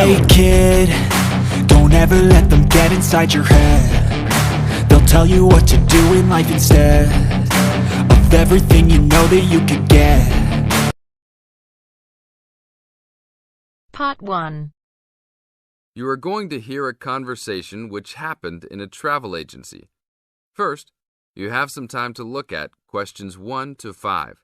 Hey kid, don't ever let them get inside your head. They'll tell you what to do in life instead of everything you know that you could get. Part 1. You are going to hear a conversation which happened in a travel agency. First, you have some time to look at questions 1 to 5.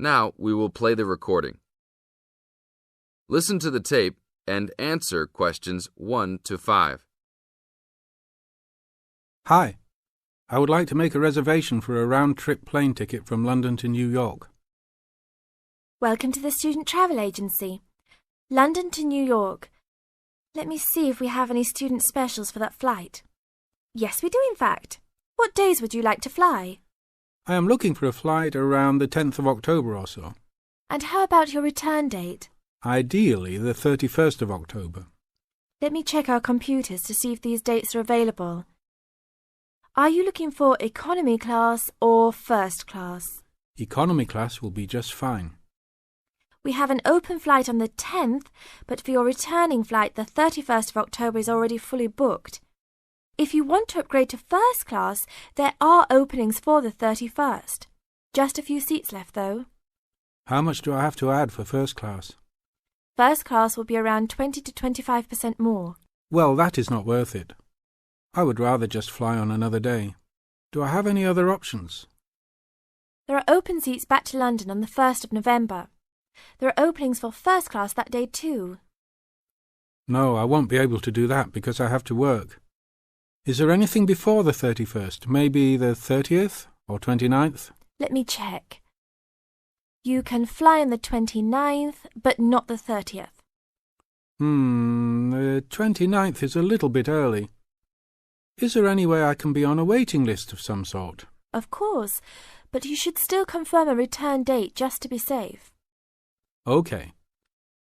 Now we will play the recording. Listen to the tape and answer questions 1 to 5. Hi, I would like to make a reservation for a round-trip plane ticket from London to New York. Welcome to the Student Travel Agency. London to New York. Let me see if we have any student specials for that flight. Yes, we do in fact. What days would you like to fly? I am looking for a flight around the 10th of October or so. And how about your return date? Ideally, the 31st of October. Let me check our computers to see if these dates are available. Are you looking for economy class or first class? Economy class will be just fine. We have an open flight on the 10th, but for your returning flight, the 31st of October is already fully booked. If you want to upgrade to first class, there are openings for the 31st. Just a few seats left, though. How much do I have to add for first class? First class will be around 20 to 25% more. Well, that is not worth it. I would rather just fly on another day. Do I have any other options? There are open seats back to London on the 1st of November. There are openings for first class that day too. No, I won't be able to do that because I have to work. Is there anything before the 31st? Maybe the 30th or 29th? Let me check. You can fly on the 29th, but not the 30th. The 29th is a little bit early. Is there any way I can be on a waiting list of some sort? Of course, but you should still confirm a return date just to be safe. OK.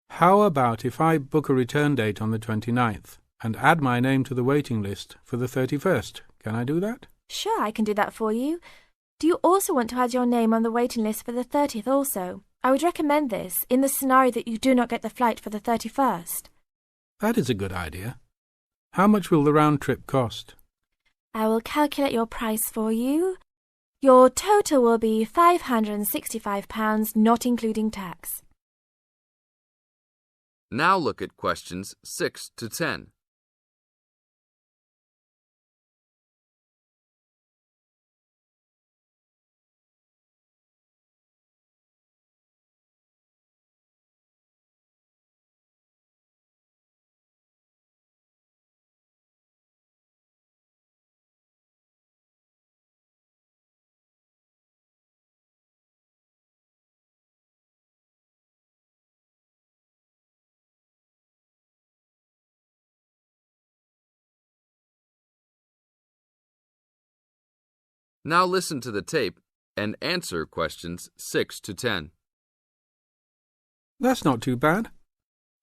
How about if I book a return date on the 29th and add my name to the waiting list for the 31st? Can I do that? Sure, I can do that for you. Do you also want to add your name on the waiting list for the 30th also? I would recommend this in the scenario that you do not get the flight for the 31st. That is a good idea. How much will the round trip cost? I will calculate your price for you. Your total will be £565, not including tax. Now look at questions 6 to 10. Now listen to the tape and answer questions 6 to 10. That's not too bad.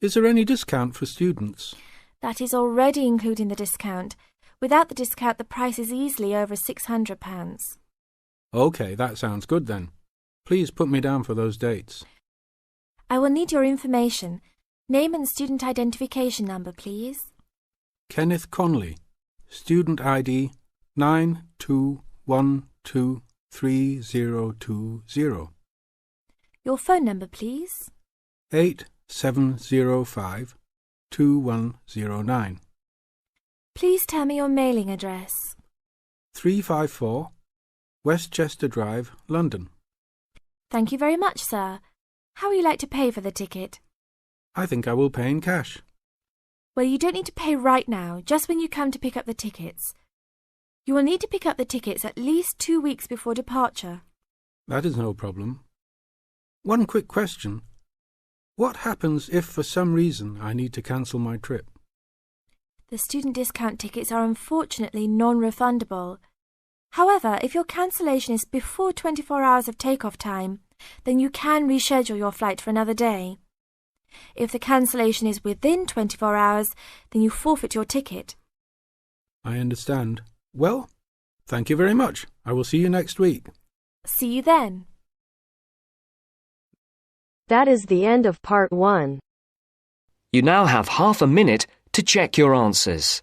Is there any discount for students? That is already including the discount. Without the discount, the price is easily over £600. OK, that sounds good then. Please put me down for those dates. I will need your information. Name and student identification number, please. Kenneth Conley, student ID 92123020. Your phone number, please. 87052109. Please tell me your mailing address. 354 Westchester Drive, London. Thank you very much, sir. How would you like to pay for the ticket? I think I will pay in cash. Well, you don't need to pay right now, just when you come to pick up the tickets. You will need to pick up the tickets at least 2 weeks before departure. That is no problem. One quick question. What happens if for some reason I need to cancel my trip? The student discount tickets are unfortunately non-refundable. However, if your cancellation is before 24 hours of takeoff time, then you can reschedule your flight for another day. If the cancellation is within 24 hours, then you forfeit your ticket. I understand. Well, thank you very much. I will see you next week. See you then. That is the end of part 1. You now have half a minute to check your answers.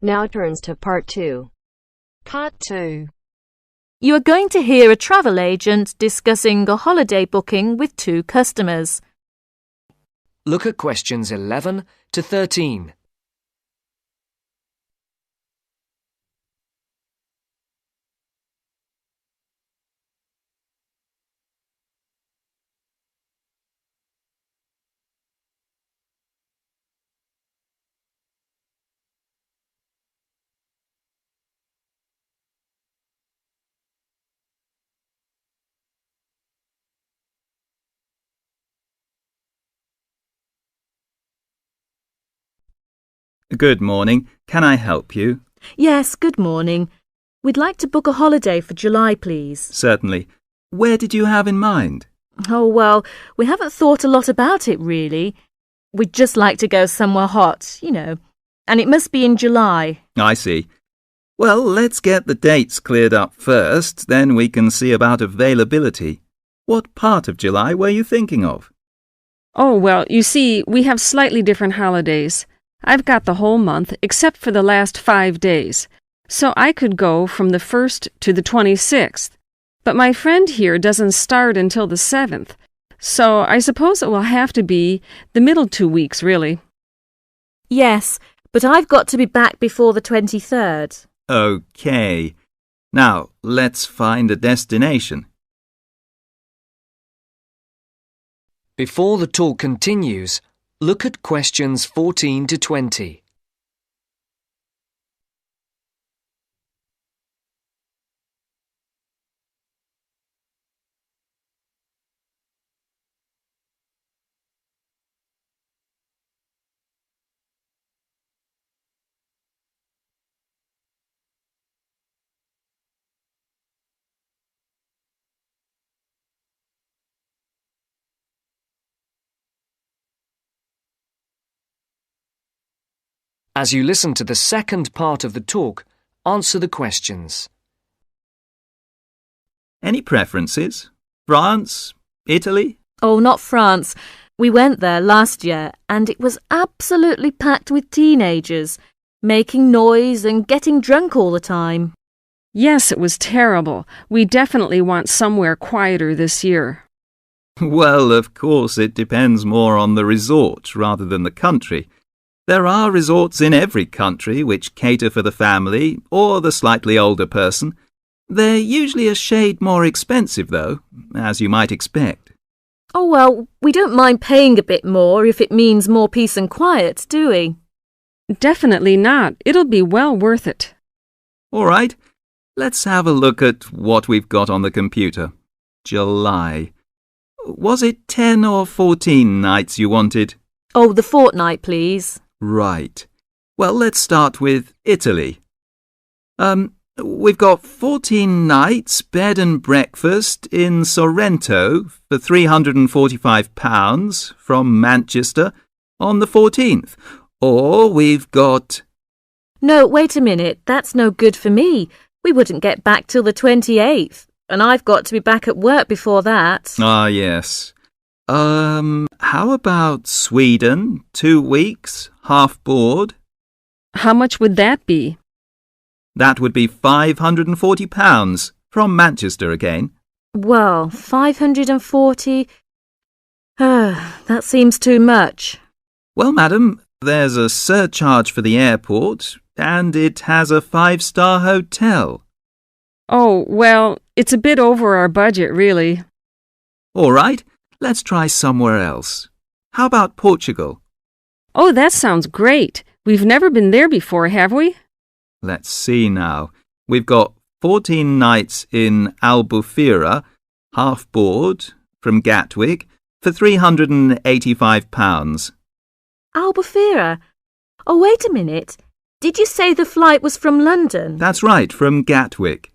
Now turns to part 2. Part 2. You are going to hear a travel agent discussing a holiday booking with 2 customers. Look at questions 11 to 13. Good morning. Can I help you? Yes, good morning. We'd like to book a holiday for July, please. Certainly. Where did you have in mind? Oh, well, we haven't thought a lot about it, really. We'd just like to go somewhere hot, and it must be in July. I see. Well, let's get the dates cleared up first, then we can see about availability. What part of July were you thinking of? Oh, well, you see, we have slightly different holidays. I've got the whole month except for the last 5 days, so I could go from the 1st to the 26th. But my friend here doesn't start until the 7th, so I suppose it will have to be the middle 2 weeks, really. Yes, but I've got to be back before the 23rd. Okay. Now, let's find a destination. Before the talk continues, look at questions 14 to 20. As you listen to the second part of the talk, answer the questions. Any preferences? France? Italy? Oh, not France. We went there last year, and it was absolutely packed with teenagers, making noise and getting drunk all the time. Yes, it was terrible. We definitely want somewhere quieter this year. Well, of course, it depends more on the resort rather than the country. There are resorts in every country which cater for the family or the slightly older person. They're usually a shade more expensive, though, as you might expect. Oh, well, we don't mind paying a bit more if it means more peace and quiet, do we? Definitely not. It'll be well worth it. All right, let's have a look at what we've got on the computer. July. Was it 10 or 14 nights you wanted? Oh, the fortnight, please. Right. Well, let's start with Italy. We've got 14 nights bed and breakfast in Sorrento for £345 from Manchester on the 14th. Or we've got... No, wait a minute. That's no good for me. We wouldn't get back till the 28th, and I've got to be back at work before that. Ah, yes. How about Sweden? 2 weeks, half board? How much would that be? That would be £540 from Manchester again. Well, 540... that seems too much. Well, madam, there's a surcharge for the airport, and it has a 5-star hotel. Oh, well, it's a bit over our budget, really. All right, let's try somewhere else. How about Portugal? Oh, that sounds great. We've never been there before, have we? Let's see now. We've got 14 nights in Albufeira, half board, from Gatwick, for £385. Albufeira? Oh, wait a minute. Did you say the flight was from London? That's right, from Gatwick.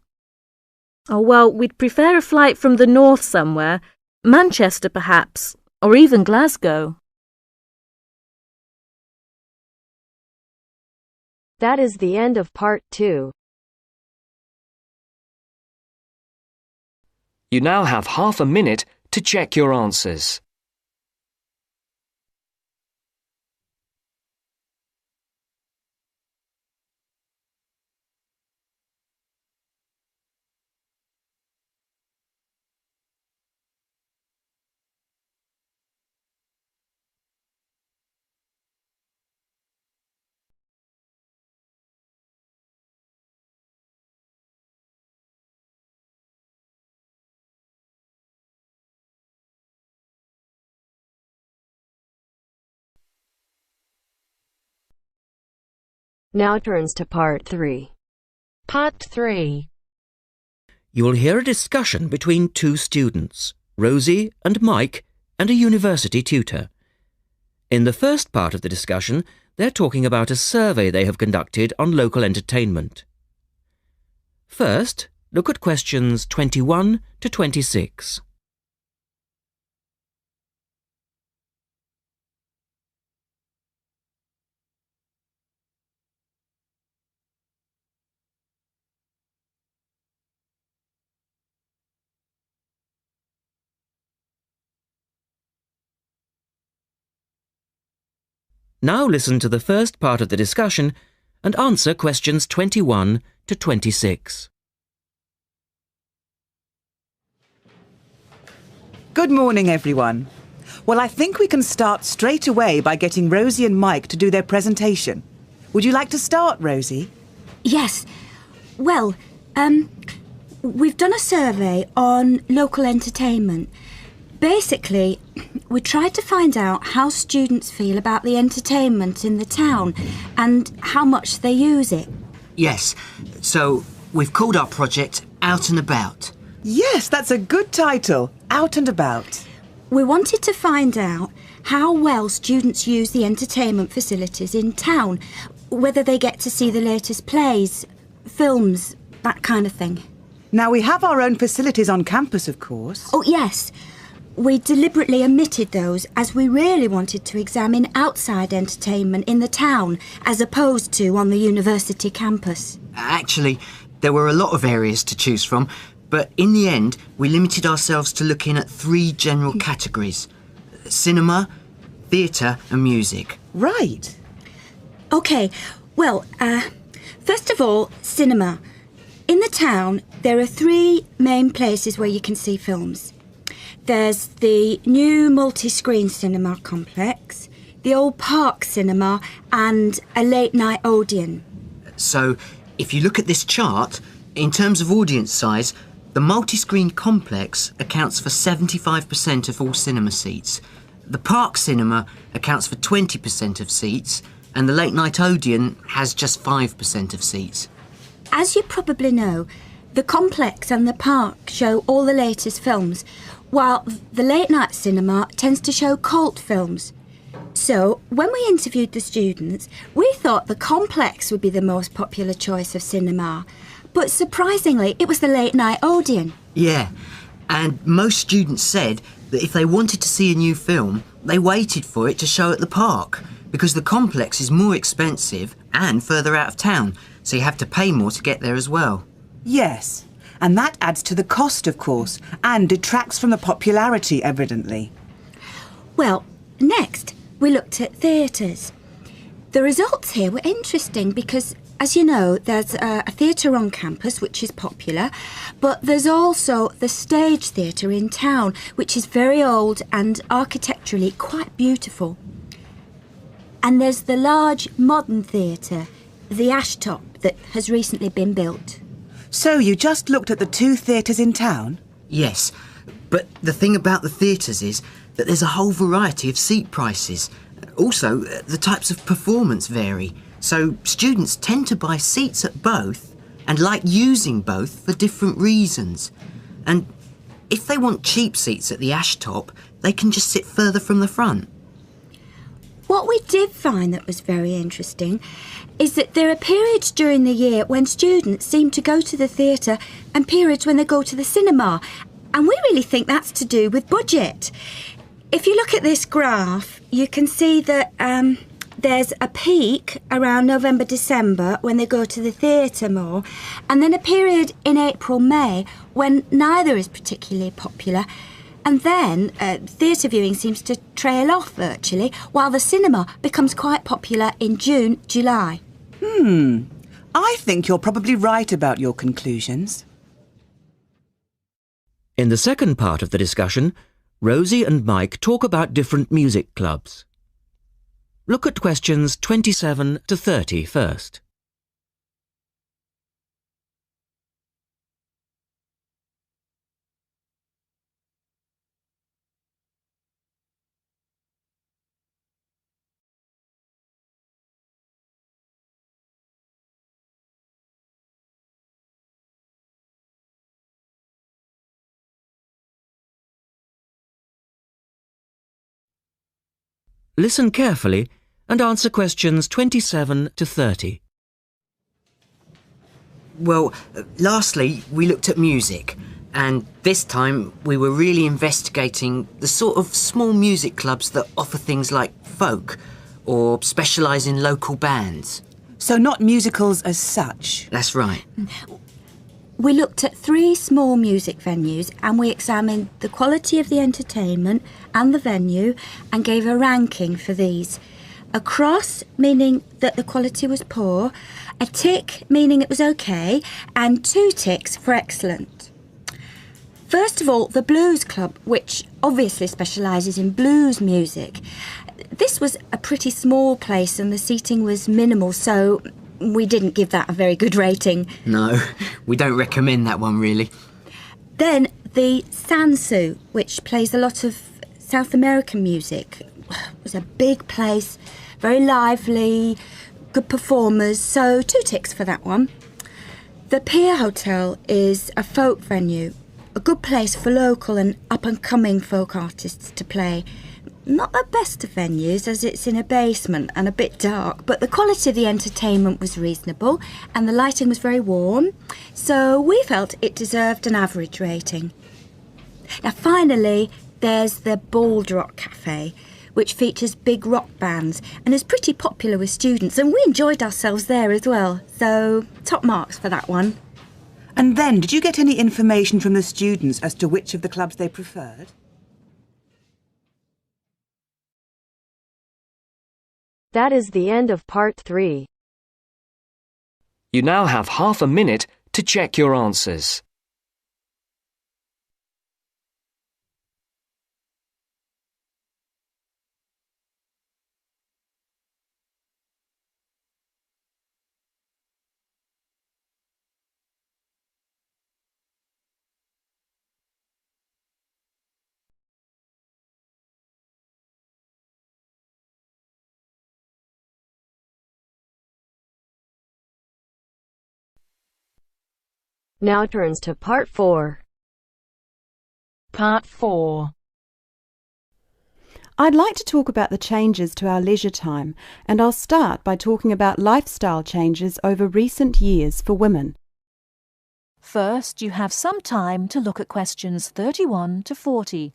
Oh, well, we'd prefer a flight from the north somewhere. Manchester, perhaps, or even Glasgow. That is the end of part 2. You now have half a minute to check your answers. Now turns to part 3. Part 3. You will hear a discussion between two students, Rosie and Mike, and a university tutor. In the first part of the discussion, they're talking about a survey they have conducted on local entertainment. First, look at questions 21 to 26. Now listen to the first part of the discussion and answer questions 21 to 26. Good morning, everyone. Well, I think we can start straight away by getting Rosie and Mike to do their presentation. Would you like to start, Rosie? Yes. Well, we've done a survey on local entertainment. Basically, we tried to find out how students feel about the entertainment in the town and how much they use it. Yes, so we've called our project Out and About. Yes, that's a good title, Out and About. We wanted to find out how well students use the entertainment facilities in town, whether they get to see the latest plays, films, that kind of thing. Now, we have our own facilities on campus, of course. Oh, yes. We deliberately omitted those as we really wanted to examine outside entertainment in the town as opposed to on the university campus. Actually, there were a lot of areas to choose from, but in the end, we limited ourselves to looking at 3 general categories: cinema, theatre and music. Right. OK, well, first of all, cinema. In the town, there are 3 main places where you can see films. There's the new multi-screen cinema complex, the old Park Cinema and a late-night Odeon. So, if you look at this chart, in terms of audience size, the multi-screen complex accounts for 75% of all cinema seats. The Park Cinema accounts for 20% of seats, and the late-night Odeon has just 5% of seats. As you probably know, the complex and the park show all the latest films, while the late-night cinema tends to show cult films. So, when we interviewed the students, we thought the complex would be the most popular choice of cinema. But surprisingly, it was the late-night Odeon. Yeah, and most students said that if they wanted to see a new film, they waited for it to show at the park, because the complex is more expensive and further out of town, so you have to pay more to get there as well. Yes, and that adds to the cost, of course, and detracts from the popularity, evidently. Well, next, we looked at theatres. The results here were interesting because, as you know, there's a theatre on campus which is popular, but there's also the Stage Theatre in town, which is very old and architecturally quite beautiful. And there's the large modern theatre, the Ashtop, that has recently been built. So you just looked at the 2 theatres in town? Yes, but the thing about the theatres is that there's a whole variety of seat prices. Also, the types of performance vary, so students tend to buy seats at both and like using both for different reasons. And if they want cheap seats at the ash top, they can just sit further from the front. What we did find that was very interesting is that there are periods during the year when students seem to go to the theatre and periods when they go to the cinema. And we really think that's to do with budget. If you look at this graph, you can see that there's a peak around November, December when they go to the theatre more, and then a period in April, May when neither is particularly popular. And then theatre viewing seems to trail off virtually, while the cinema becomes quite popular in June, July. I think you're probably right about your conclusions. In the second part of the discussion, Rosie and Mike talk about different music clubs. Look at questions 27 to 30 first. Listen carefully and answer questions 27 to 30. Well, lastly, we looked at music, and this time we were really investigating the sort of small music clubs that offer things like folk or specialise in local bands. So not musicals as such? That's right. We looked at 3 small music venues and we examined the quality of the entertainment and the venue and gave a ranking for these. A cross, meaning that the quality was poor, a tick, meaning it was okay, and 2 ticks for excellent. First of all, the Blues Club, which obviously specialises in blues music. This was a pretty small place and the seating was minimal, so we didn't give that a very good rating. No, we don't recommend that one, really. Then the Sansu, which plays a lot of South American music. It was a big place, very lively, good performers, so 2 ticks for that one. The Pier Hotel is a folk venue, a good place for local and up-and-coming folk artists to play. Not the best of venues, as it's in a basement and a bit dark, but the quality of the entertainment was reasonable and the lighting was very warm, so we felt it deserved an average rating. Now finally, there's the Bald Rock Cafe, which features big rock bands and is pretty popular with students, and we enjoyed ourselves there as well, so top marks for that one. And then, did you get any information from the students as to which of the clubs they preferred? That is the end of part 3. You now have half a minute to check your answers. Now turns to part 4. Part 4. I'd like to talk about the changes to our leisure time, and I'll start by talking about lifestyle changes over recent years for women. First, you have some time to look at questions 31 to 40.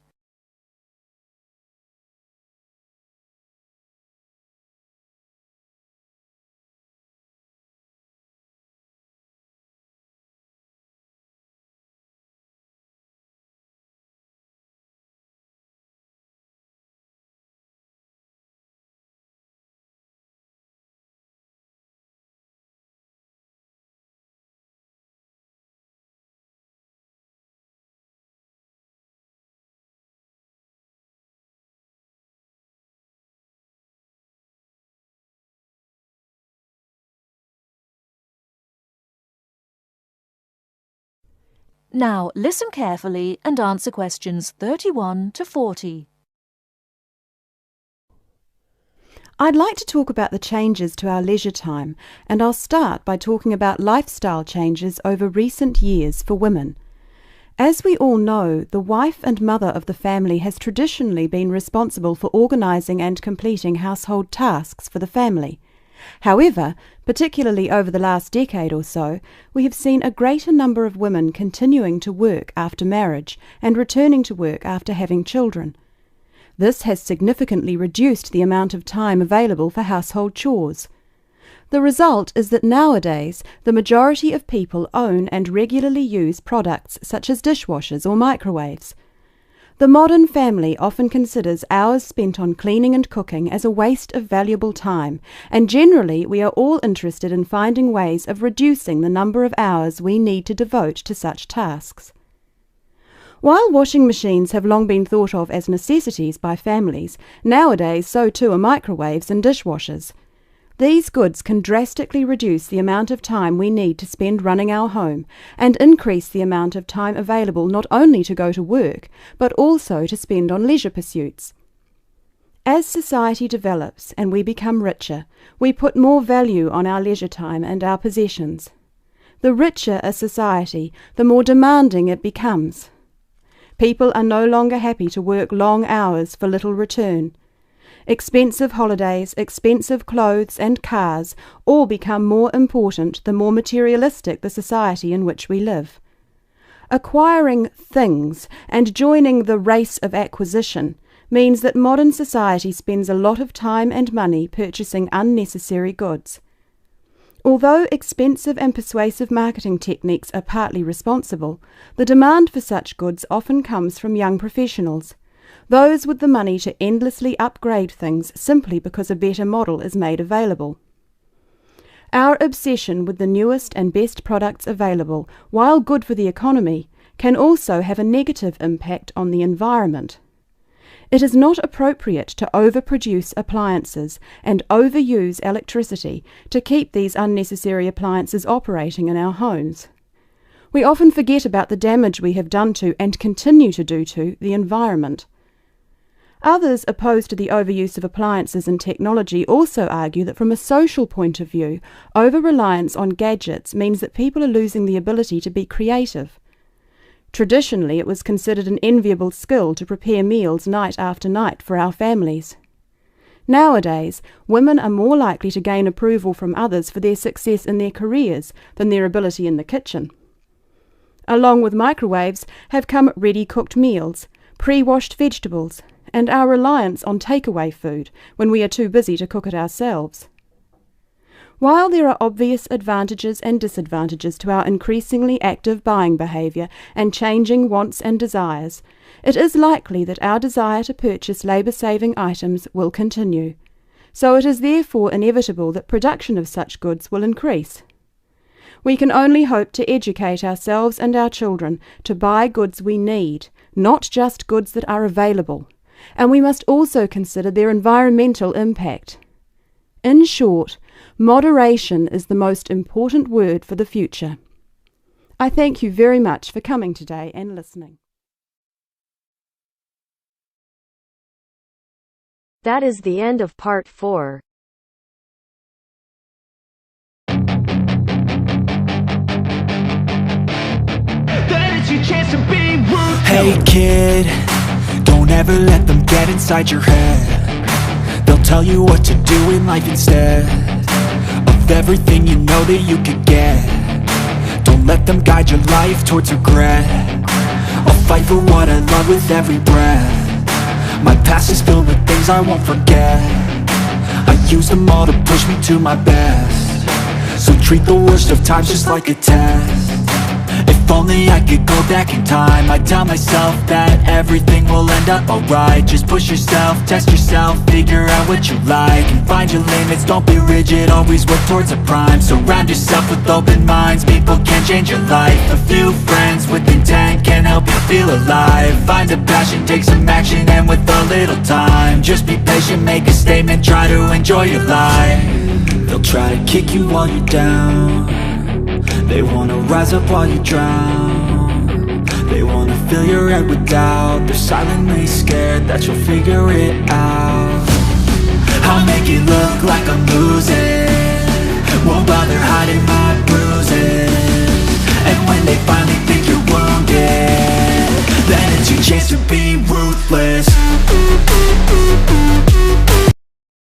Now listen carefully and answer questions 31 to 40. I'd like to talk about the changes to our leisure time, and I'll start by talking about lifestyle changes over recent years for women. As we all know, the wife and mother of the family has traditionally been responsible for organising and completing household tasks for the family. However, particularly over the last decade or so, we have seen a greater number of women continuing to work after marriage and returning to work after having children. This has significantly reduced the amount of time available for household chores. The result is that nowadays the majority of people own and regularly use products such as dishwashers or microwaves. The modern family often considers hours spent on cleaning and cooking as a waste of valuable time, and generally we are all interested in finding ways of reducing the number of hours we need to devote to such tasks. While washing machines have long been thought of as necessities by families, nowadays so too are microwaves and dishwashers. These goods can drastically reduce the amount of time we need to spend running our home and increase the amount of time available not only to go to work, but also to spend on leisure pursuits. As society develops and we become richer, we put more value on our leisure time and our possessions. The richer a society, the more demanding it becomes. People are no longer happy to work long hours for little return. Expensive holidays, expensive clothes and cars all become more important the more materialistic the society in which we live. Acquiring things and joining the race of acquisition means that modern society spends a lot of time and money purchasing unnecessary goods. Although expensive and persuasive marketing techniques are partly responsible, the demand for such goods often comes from young professionals, those with the money to endlessly upgrade things simply because a better model is made available. Our obsession with the newest and best products available, while good for the economy, can also have a negative impact on the environment. It is not appropriate to overproduce appliances and overuse electricity to keep these unnecessary appliances operating in our homes. We often forget about the damage we have done to and continue to do to the environment. Others opposed to the overuse of appliances and technology also argue that from a social point of view, over-reliance on gadgets means that people are losing the ability to be creative. Traditionally, it was considered an enviable skill to prepare meals night after night for our families. Nowadays, women are more likely to gain approval from others for their success in their careers than their ability in the kitchen. Along with microwaves have come ready-cooked meals, pre-washed vegetables, and our reliance on takeaway food when we are too busy to cook it ourselves. While there are obvious advantages and disadvantages to our increasingly active buying behaviour and changing wants and desires, it is likely that our desire to purchase labour-saving items will continue. So it is therefore inevitable that production of such goods will increase. We can only hope to educate ourselves and our children to buy goods we need, not just goods that are available, and we must also consider their environmental impact. In short, moderation is the most important word for the future. I thank you very much for coming today and listening. That is the end of part 4. Hey kid, don't ever let them get inside your head. They'll tell you what to do in life instead of everything you know that you could get. Don't let them guide your life towards regret. I'll fight for what I love with every breath. My past is filled with things I won't forget. I use them all to push me to my best. So treat the worst of times just like a test. If only I could go back in time, I'd tell myself that everything will end up alright. Just push yourself, test yourself, figure out what you like, and find your limits, don't be rigid, always work towards a prime. Surround yourself with open minds, people can change your life. A few friends with intent can help you feel alive. Find a passion, take some action, and with a little time, just be patient, make a statement, try to enjoy your life. They'll try to kick you while you're down. They wanna rise up while you drown. They wanna fill your head with doubt. They're silently scared that you'll figure it out. I'll make it like I'm losing, won't bother hiding my bruises. And when they finally think you're wounded, then it's your chance to be ruthless.